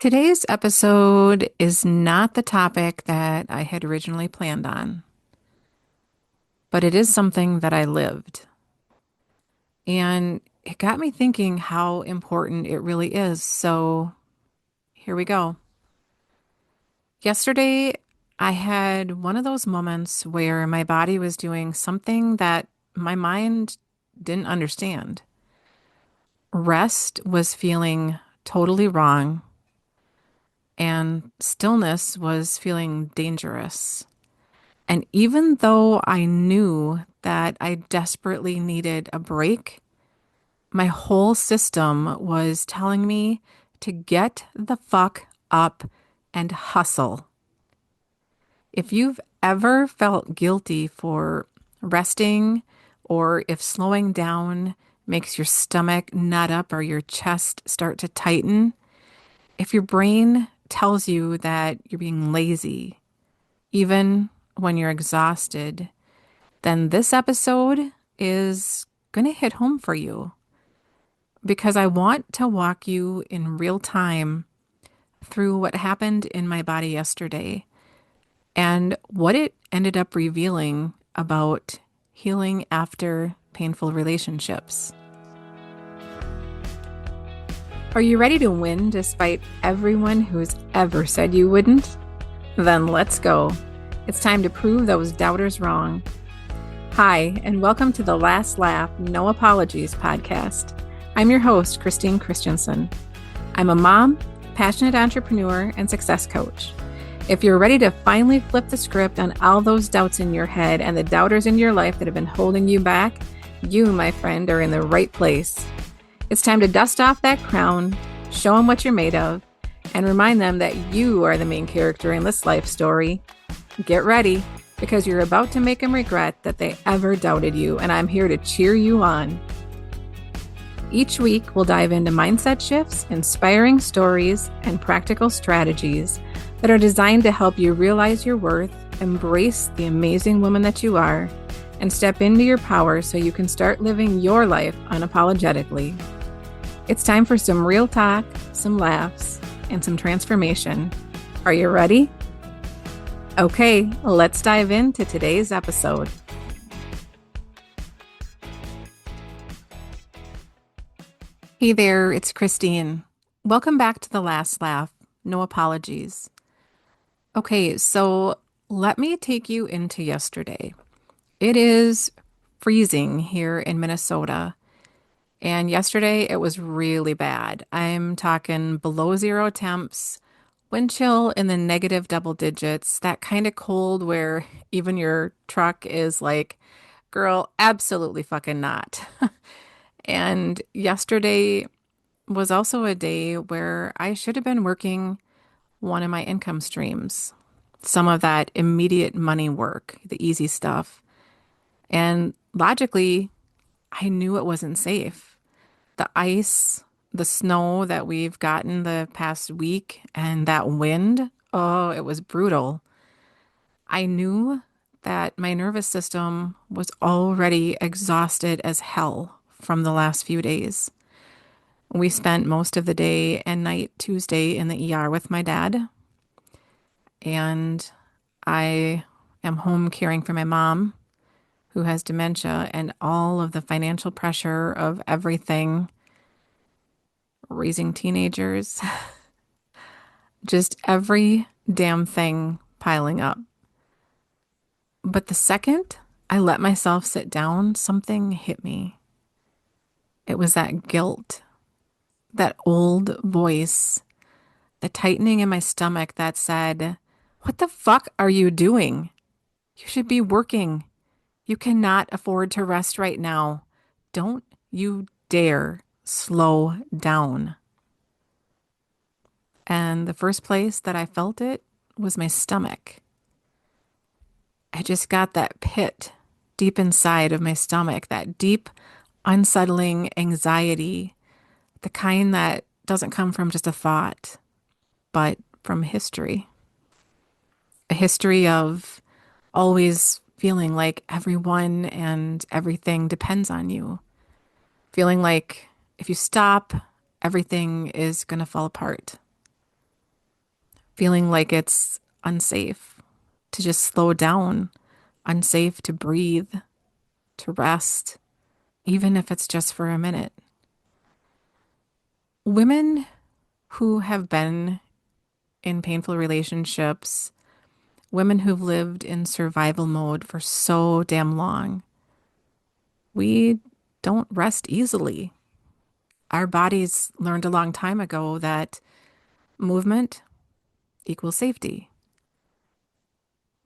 Today's episode is not the topic that I had originally planned on, but it is something that I lived. And it got me thinking how important it really is. So here we go. Yesterday, I had one of those moments where my body was doing something that my mind didn't understand. Rest was feeling totally wrong, and stillness was feeling dangerous. And even though I knew that I desperately needed a break, my whole system was telling me to get the fuck up and hustle. If you've ever felt guilty for resting, or if slowing down makes your stomach nut up or your chest start to tighten, if your brain tells you that you're being lazy, even when you're exhausted, then this episode is going to hit home for you because I want to walk you in real time through what happened in my body yesterday and what it ended up revealing about healing after painful relationships. Are you ready to win despite everyone who's ever said you wouldn't? Then let's go. It's time to prove those doubters wrong. Hi, and welcome to the Last Laugh, No Apologies podcast. I'm your host, Christine Christensen. I'm a mom, passionate entrepreneur, and success coach. If you're ready to finally flip the script on all those doubts in your head and the doubters in your life that have been holding you back, you, my friend, are in the right place. It's time to dust off that crown, show them what you're made of, and remind them that you are the main character in this life story. Get ready, because you're about to make them regret that they ever doubted you, and I'm here to cheer you on. Each week, we'll dive into mindset shifts, inspiring stories, and practical strategies that are designed to help you realize your worth, embrace the amazing woman that you are, and step into your power so you can start living your life unapologetically. It's time for some real talk, some laughs, and some transformation. Are you ready? Okay, let's dive into today's episode. Hey there, it's Christine. Welcome back to The Last Laugh. No apologies. Okay, so let me take you into yesterday. It is freezing here in Minnesota. And yesterday it was really bad. I'm talking below zero temps, wind chill in the negative double digits, that kind of cold where even your truck is like, girl, absolutely fucking not. And yesterday was also a day where I should have been working one of my income streams, some of that immediate money work, the easy stuff. And logically, I knew it wasn't safe. The ice, the snow that we've gotten the past week, and that wind, oh, it was brutal. I knew that my nervous system was already exhausted as hell from the last few days. We spent most of the day and night Tuesday in the ER with my dad, and I am home caring for my mom who has dementia and all of the financial pressure of everything, raising teenagers, just every damn thing piling up. But the second I let myself sit down, something hit me. It was that guilt, that old voice, the tightening in my stomach that said, "What the fuck are you doing? You should be working. You cannot afford to rest right now. Don't you dare slow down." And the first place that I felt it was my stomach. I just got that pit deep inside of my stomach, that deep, unsettling anxiety, the kind that doesn't come from just a thought, but from history. A history of always feeling like everyone and everything depends on you. Feeling like if you stop, everything is going to fall apart. feeling like it's unsafe to just slow down, unsafe to breathe, to rest, even if it's just for a minute. Women who have been in painful relationships, women who've lived in survival mode for so damn long, we don't rest easily. Our bodies learned a long time ago that movement equals safety,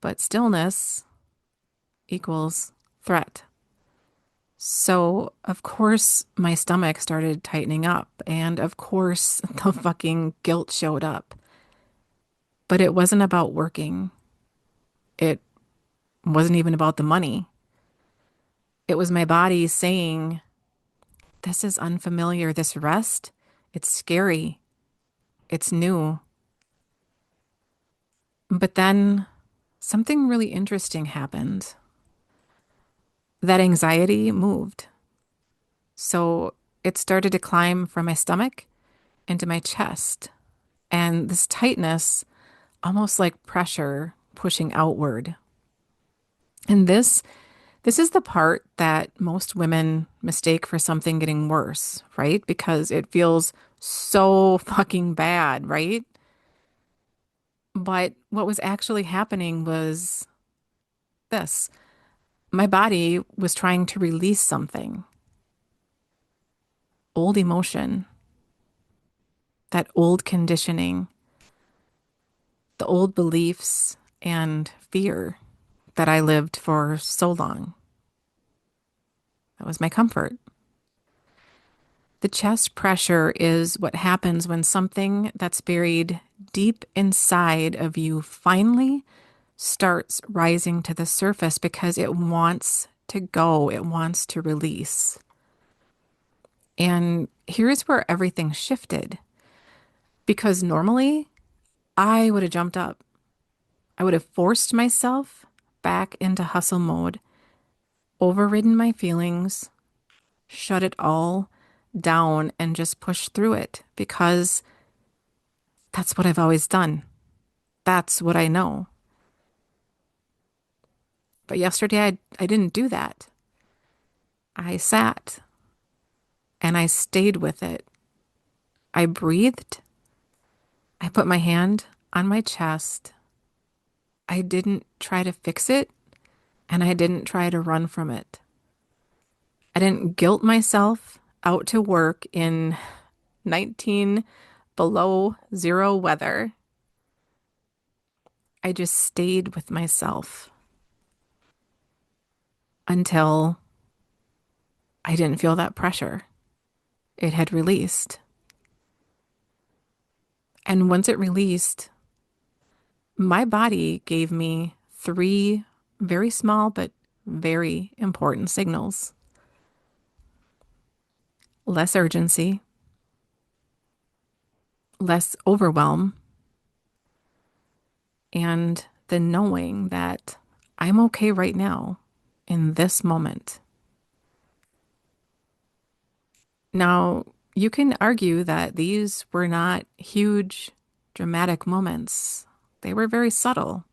but stillness equals threat. So, of course, my stomach started tightening up, and of course, the fucking guilt showed up. But it wasn't about working. It wasn't even about the money. It was my body saying, this is unfamiliar, this rest. It's scary. It's new. But then something really interesting happened. That anxiety moved. So it started to climb from my stomach into my chest. And this tightness, almost like pressure pushing outward. And this is the part that most women mistake for something getting worse, right? Because it feels so fucking bad, right? But what was actually happening was this. My body was trying to release something, old emotion, that old conditioning, the old beliefs and fear that I lived for so long. That was my comfort. The chest pressure is what happens when something that's buried deep inside of you finally starts rising to the surface because it wants to go, it wants to release. And here's where everything shifted because normally I would have jumped up. I would have forced myself back into hustle mode, overridden my feelings, shut it all down, and just push through it because that's what I've always done. That's what I know. But yesterday, I didn't do that. I sat and I stayed with it. I breathed. I put my hand on my chest. I didn't try to fix it and I didn't try to run from it. I didn't guilt myself out to work in 19 below zero weather. I just stayed with myself until I didn't feel that pressure. It had released. And once it released, my body gave me three very small but very important signals: less urgency, less overwhelm, and the knowing that I'm okay right now in this moment. Now, you can argue that these were not huge, dramatic moments. They were very subtle.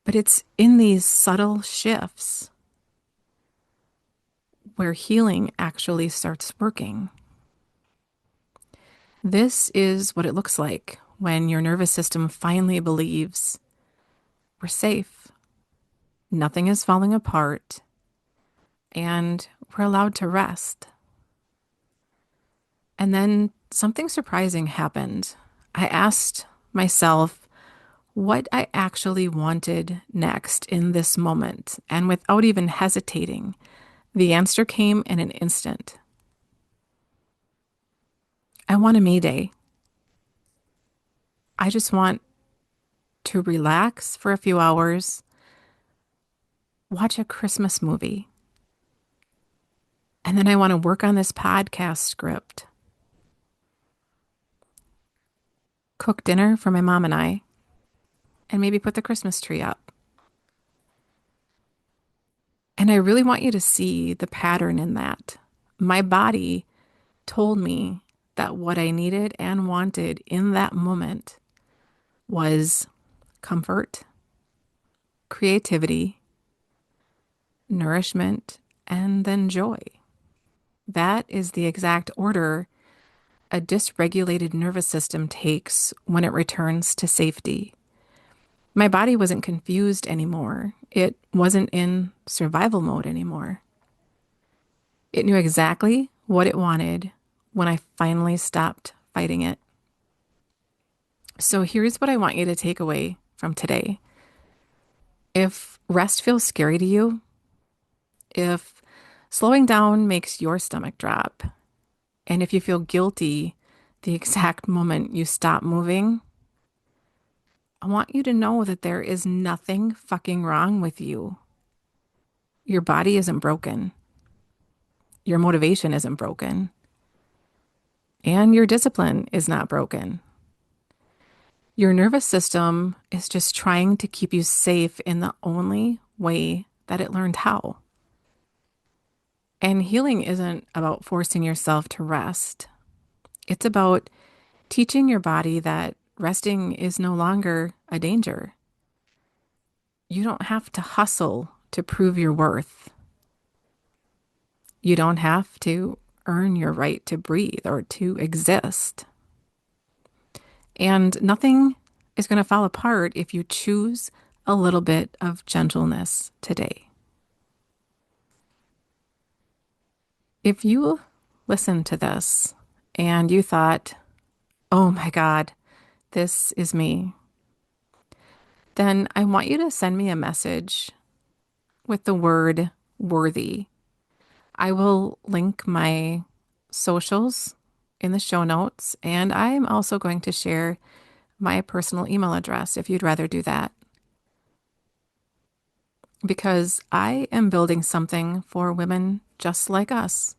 But it's in these subtle shifts where healing actually starts working. This is what it looks like when your nervous system finally believes we're safe, nothing is falling apart, and we're allowed to rest. And then something surprising happened. I asked myself what I actually wanted next in this moment, and without even hesitating, the answer came in an instant. I want a me day. I just want to relax for a few hours, watch a Christmas movie, and then I want to work on this podcast script, cook dinner for my mom and I, and maybe put the Christmas tree up. And I really want you to see the pattern in that. My body told me that what I needed and wanted in that moment was comfort, creativity, nourishment, and then joy. That is the exact order a dysregulated nervous system takes when it returns to safety. My body wasn't confused anymore. It wasn't in survival mode anymore. It knew exactly what it wanted when I finally stopped fighting it. So here's what I want you to take away from today. If rest feels scary to you, if slowing down makes your stomach drop, and if you feel guilty the exact moment you stop moving, I want you to know that there is nothing fucking wrong with you. Your body isn't broken. Your motivation isn't broken. And your discipline is not broken. Your nervous system is just trying to keep you safe in the only way that it learned how. And healing isn't about forcing yourself to rest. It's about teaching your body that resting is no longer a danger. You don't have to hustle to prove your worth. You don't have to earn your right to breathe or to exist. And nothing is going to fall apart if you choose a little bit of gentleness today. If you listen to this and you thought, oh my God, this is me, then I want you to send me a message with the word worthy. I will link my socials in the show notes, and I'm also going to share my personal email address if you'd rather do that. Because I am building something for women just like us.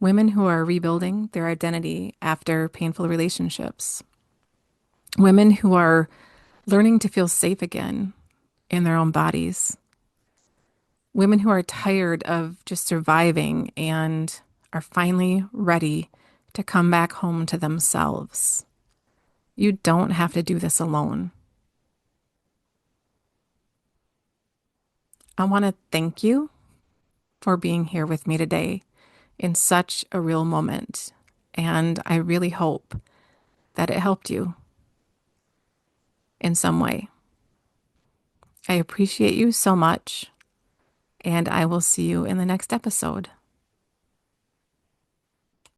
Women who are rebuilding their identity after painful relationships. Women who are learning to feel safe again in their own bodies. Women who are tired of just surviving and are finally ready to come back home to themselves. You don't have to do this alone. I want to thank you for being here with me today in such a real moment. And I really hope that it helped you in some way. I appreciate you so much, and I will see you in the next episode.